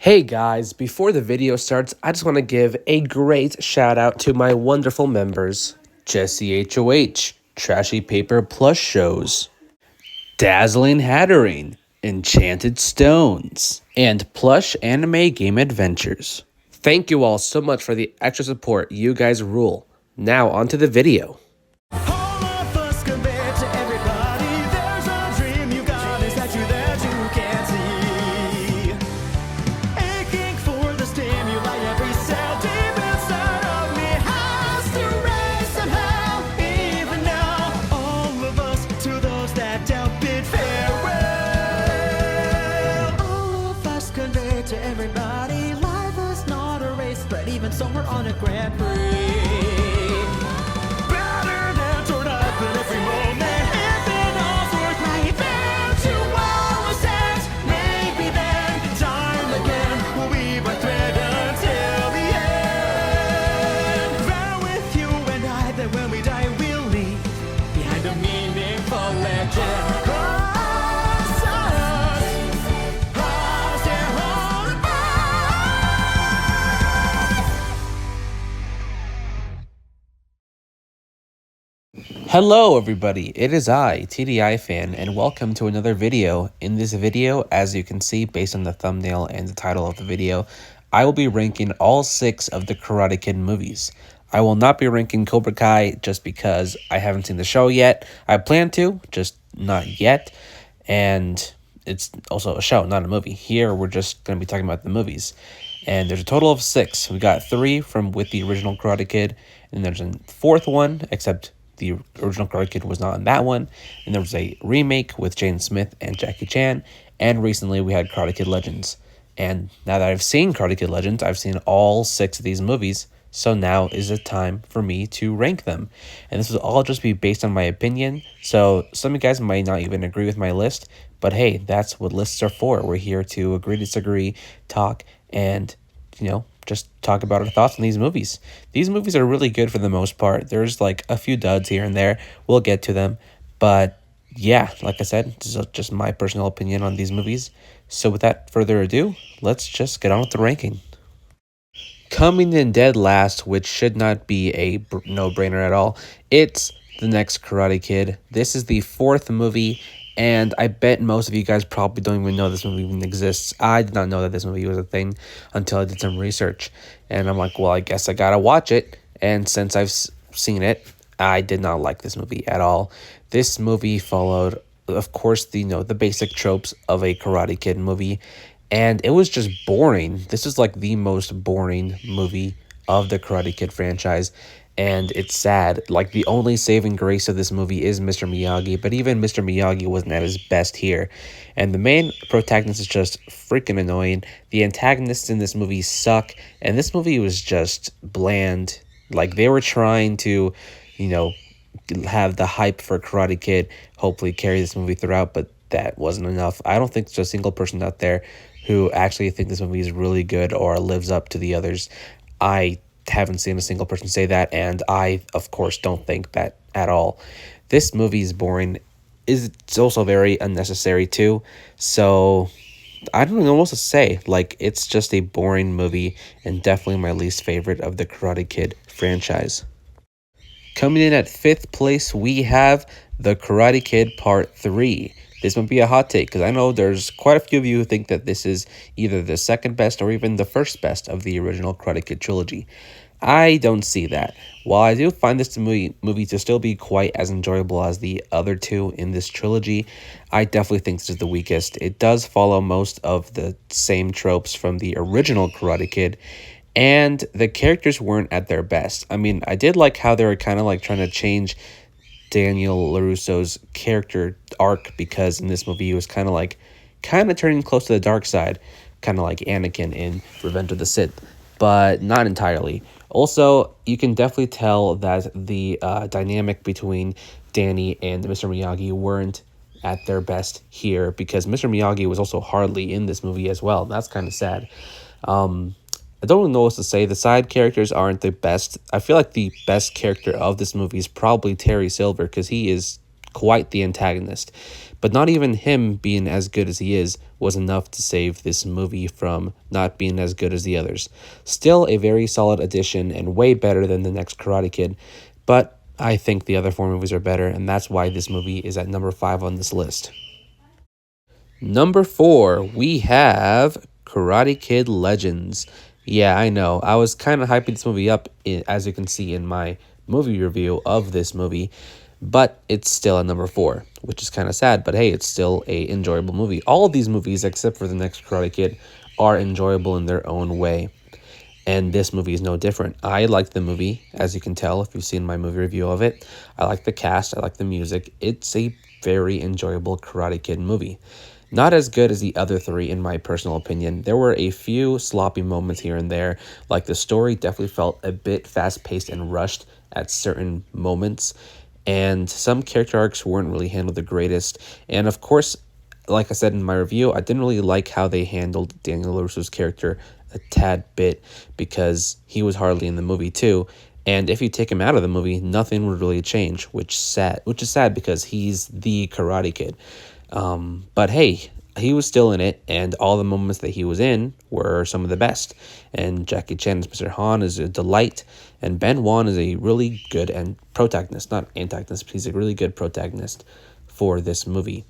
Hey guys, before the video starts, I just want to give a great shout out to my wonderful members Jesse HOH, Trashy Paper Plus Shows, Dazzling Hattering, Enchanted Stones, and Plush Anime Game Adventures. Thank you all so much for the extra support. You guys rule. Now, onto the video. So we're on a Grand Prix. Better than torn up in every moment. If it all's worth my eventual ascent, maybe then time again will weave a thread until the end. Vow with you and I that when we die we'll leave behind a meaningful legend. Hello everybody, it is I, TDI Fan, and welcome to another video. In this video, as you can see based on the thumbnail and the title of the video, I will be ranking all 6 of the Karate Kid movies. I will not be ranking Cobra Kai just because I haven't seen the show yet. I plan to, just not yet, and it's also a show, not a movie. Here, we're just going to be talking about the movies. And there's a total of 6. We got 3 from with the original Karate Kid, and there's a 4th one, except the original Karate Kid was not in that one. And there was a remake with Jaden Smith and Jackie Chan. And recently we had Karate Kid Legends. And now that I've seen Karate Kid Legends, I've seen all 6 of these movies. So now is the time for me to rank them. And this will all just be based on my opinion. So some of you guys might not even agree with my list. But hey, that's what lists are for. We're here to agree, disagree, talk, and, just talk about our thoughts on these movies. These movies are really good for the most part. There's like a few duds here and there. We'll get to them. But yeah, like I said, this is just my personal opinion on these movies. So without further ado, let's just get on with the ranking. Coming in dead last, which should not be a no-brainer at all, it's the next Karate Kid. This is the 4th movie, and I bet most of you guys probably don't even know this movie even exists. I did not know that this movie was a thing until I did some research. And I'm like, well, I guess I gotta watch it. And since I've seen it, I did not like this movie at all. This movie followed, of course, the basic tropes of a Karate Kid movie. And it was just boring. This is like the most boring movie of the Karate Kid franchise. And it's sad. Like, the only saving grace of this movie is Mr. Miyagi, but even Mr. Miyagi wasn't at his best here. And the main protagonist is just freaking annoying. The antagonists in this movie suck, and this movie was just bland. Like, they were trying to, have the hype for Karate Kid hopefully carry this movie throughout, but that wasn't enough. I don't think there's a single person out there who actually think this movie is really good or lives up to the others. I haven't seen a single person say that, and I, of course, don't think that at all. This movie is boring. It's also very unnecessary, too. So I don't know what to say. Like, it's just a boring movie, and definitely my least favorite of the Karate Kid franchise. Coming in at 5th place, we have The Karate Kid Part 3. This might be a hot take, because I know there's quite a few of you who think that this is either the second best or even the first best of the original Karate Kid trilogy. I don't see that. While I do find this movie to still be quite as enjoyable as the other 2 in this trilogy, I definitely think this is the weakest. It does follow most of the same tropes from the original Karate Kid, and the characters weren't at their best. I mean, I did like how they were kind of like trying to change Daniel LaRusso's character arc, because in this movie he was kind of turning close to the dark side, kind of like Anakin in Revenge of the Sith, but not entirely. Also, you can definitely tell that the dynamic between Danny and Mr. Miyagi weren't at their best here, because Mr. Miyagi was also hardly in this movie as well. That's kind of sad. I don't know what to say. The side characters aren't the best. I feel like the best character of this movie is probably Terry Silver, because he is quite the antagonist. But not even him being as good as he is was enough to save this movie from not being as good as the others. Still a very solid addition and way better than the next Karate Kid, but I think the other four movies are better, and that's why this movie is at number 5 on this list. Number 4, we have Karate Kid Legends. Yeah, I know. I was kind of hyping this movie up, as you can see in my movie review of this movie, but it's still at number 4, which is kind of sad, but hey, it's still a enjoyable movie. All of these movies, except for the next Karate Kid, are enjoyable in their own way, and this movie is no different. I like the movie, as you can tell if you've seen my movie review of it. I like the cast, I like the music. It's a very enjoyable Karate Kid movie. Not as good as the other three, in my personal opinion. There were a few sloppy moments here and there, like the story definitely felt a bit fast-paced and rushed at certain moments, and some character arcs weren't really handled the greatest. And of course, like I said in my review, I didn't really like how they handled Daniel LaRusso's character a tad bit, because he was hardly in the movie too. And if you take him out of the movie, nothing would really change, which is sad because he's the Karate Kid. But hey, he was still in it, and all the moments that he was in were some of the best. And Jackie Chan as Mr. Han is a delight, and Ben Wan is a really good and protagonist, not antagonist, but he's a really good protagonist for this movie.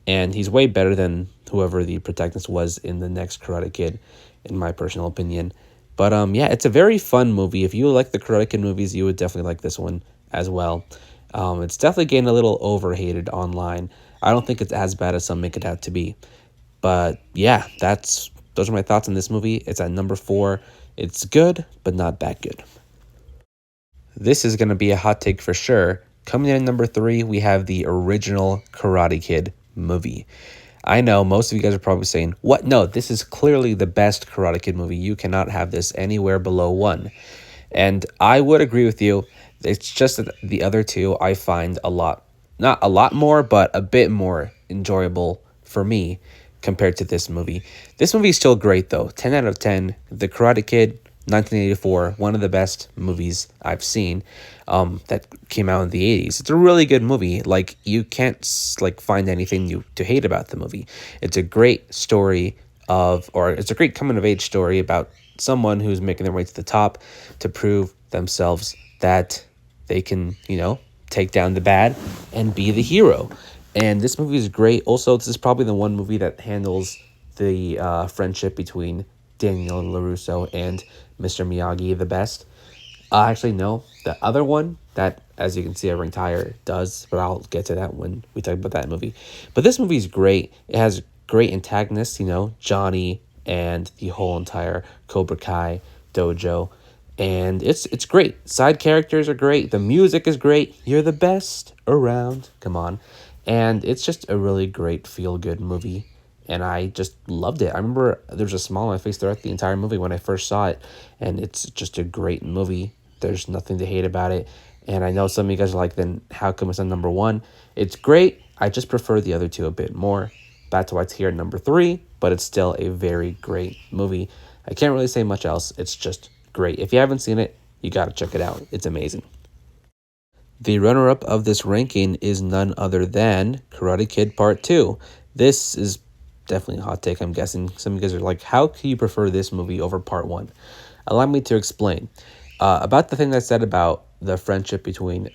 And he's way better than whoever the protagonist was in the next Karate Kid, in my personal opinion. But yeah, it's a very fun movie. If you like the Karate Kid movies, you would definitely like this one as well. It's definitely getting a little overhated online. I don't think it's as bad as some make it out to be. But yeah, those are my thoughts on this movie. It's at number 4. It's good, but not that good. This is going to be a hot take for sure. Coming in at number 3, we have the original Karate Kid movie. I know most of you guys are probably saying, what? No, this is clearly the best Karate Kid movie. You cannot have this anywhere below 1. And I would agree with you. It's just that the other two I find not a lot more, but a bit more enjoyable for me compared to this movie. This movie is still great though. 10 out of 10. The Karate Kid, 1984, one of the best movies I've seen that came out in the 80s. It's a really good movie. Like, you can't find anything to hate about the movie. It's a great story it's a great coming of age story about someone who's making their way to the top to prove themselves that they can, take down the bad and be the hero. And this movie is great. Also, this is probably the one movie that handles the friendship between Daniel LaRusso and Mr. Miyagi the best. Actually, no. The other one that, as you can see, I ranked higher does, but I'll get to that when we talk about that movie. But this movie is great. It has great antagonists, Johnny and the whole entire Cobra Kai dojo. And it's great. Side characters are great. The music is great. You're the best around. Come on. And it's just a really great feel-good movie. And I just loved it. I remember there was a smile on my face throughout the entire movie when I first saw it. And it's just a great movie. There's nothing to hate about it. And I know some of you guys are like, then how come it's on number 1? It's great. I just prefer the other two a bit more. That's why it's here at number 3. But it's still a very great movie. I can't really say much else. It's just great. If you haven't seen it, you got to check it out. It's amazing. The runner-up of this ranking is none other than Karate Kid Part 2. This is definitely a hot take, I'm guessing. Some of you guys are like, how can you prefer this movie over Part 1? Allow me to explain. About the thing I said about the friendship between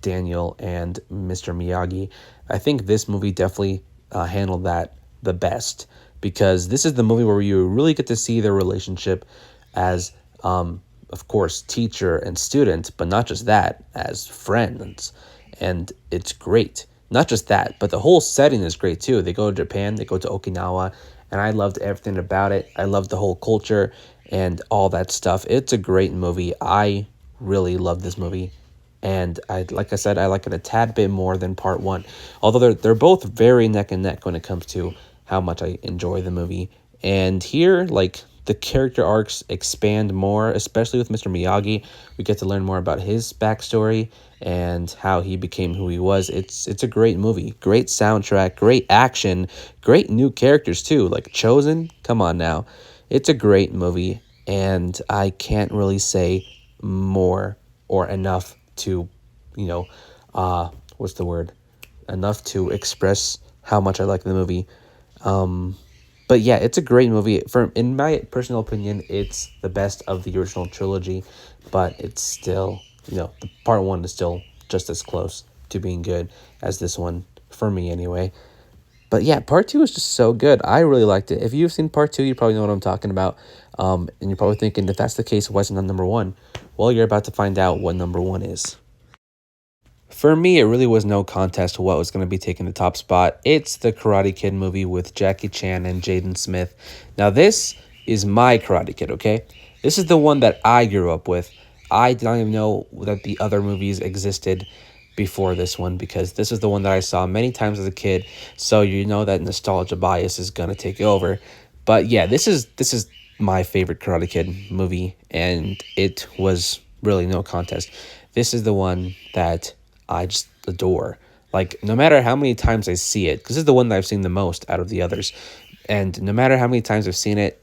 Daniel and Mr. Miyagi, I think this movie definitely handled that the best, because this is the movie where you really get to see their relationship as of course, teacher and student, but not just that, as friends. And it's great. Not just that, but the whole setting is great too. They go to Japan, they go to Okinawa, and I loved everything about it. I loved the whole culture and all that stuff. It's a great movie. I really love this movie. And like I said, I like it a tad bit more than Part 1. Although they're both very neck and neck when it comes to how much I enjoy the movie. And here, the character arcs expand more, especially with Mr. Miyagi. We get to learn more about his backstory and how he became who he was. It's a great movie. Great soundtrack, great action, great new characters too, like Chozen. Come on now. It's a great movie, and I can't really say more or enough to, what's the word? enough to express how much I like the movie. But yeah, it's a great movie. In my personal opinion, it's the best of the original trilogy, but it's still, the part one is still just as close to being good as this one, for me anyway. But yeah, part two is just so good. I really liked it. If you've seen part two, you probably know what I'm talking about. And you're probably thinking, if that's the case, why isn't that number one? Well, you're about to find out what number one is. For me, it really was no contest what was going to be taking the top spot. It's the Karate Kid movie with Jackie Chan and Jaden Smith. Now, this is my Karate Kid, okay? This is the one that I grew up with. I did not even know that the other movies existed before this one, because this is the one that I saw many times as a kid. So you know that nostalgia bias is going to take over. But yeah, this is my favorite Karate Kid movie, and it was really no contest. This is the one that I just adore. Like, no matter how many times I see it, because this is the one that I've seen the most out of the others, and no matter how many times I've seen it,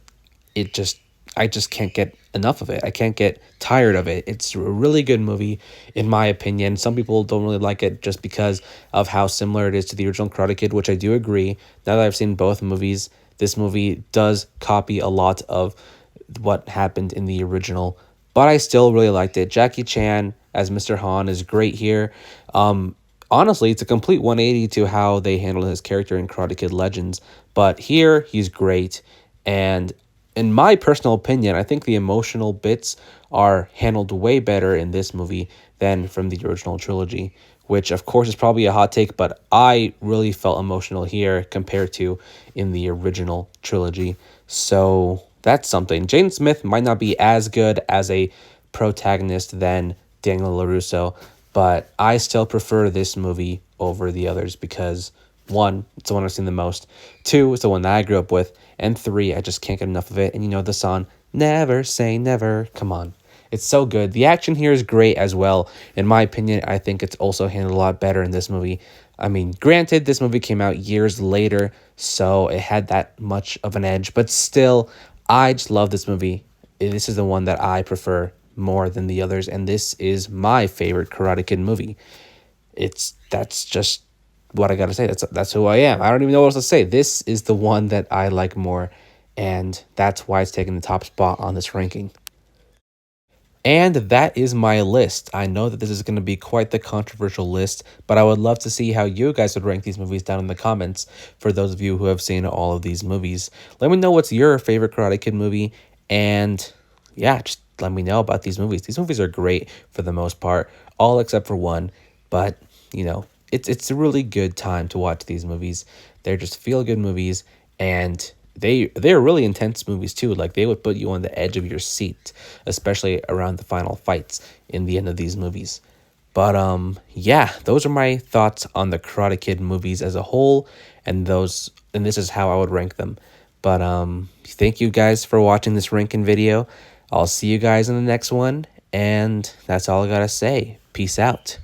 I just can't get enough of it. I can't get tired of it. It's a really good movie, in my opinion. Some people don't really like it just because of how similar it is to the original Karate Kid, which I do agree. Now that I've seen both movies, this movie does copy a lot of what happened in the original, but I still really liked it. Jackie Chan as Mr. Han is great here. Honestly, it's a complete 180 to how they handled his character in Karate Kid Legends, but here he's great. And in my personal opinion, I think the emotional bits are handled way better in this movie than from the original trilogy, which of course is probably a hot take, but I really felt emotional here compared to in the original trilogy. So that's something. Jaden Smith might not be as good as a protagonist than Daniel LaRusso, but I still prefer this movie over the others because, one, it's the one I've seen the most. Two, it's the one that I grew up with. And three, I just can't get enough of it. And you know the song, Never Say Never. Come on. It's so good. The action here is great as well. In my opinion, I think it's also handled a lot better in this movie. I mean, granted, this movie came out years later, so it had that much of an edge. But still, I just love this movie. This is the one that I prefer more than the others, and this is my favorite Karate Kid movie. That's just what I gotta say. That's who I am. I don't even know what else to say. This is the one that I like more, and that's why it's taking the top spot on this ranking. And that is my list. I know that this is going to be quite the controversial list, but I would love to see how you guys would rank these movies down in the comments for those of you who have seen all of these movies. Let me know what's your favorite Karate Kid movie, and yeah, just let me know about these movies. These movies are great for the most part, all except for one, but it's a really good time to watch these movies. They're just feel-good movies, and they're really intense movies too. Like, they would put you on the edge of your seat, especially around the final fights in the end of these movies. But yeah, those are my thoughts on the Karate Kid movies as a whole, and this is how I would rank them. But thank you guys for watching this ranking video. I'll see you guys in the next one, and that's all I gotta say. Peace out.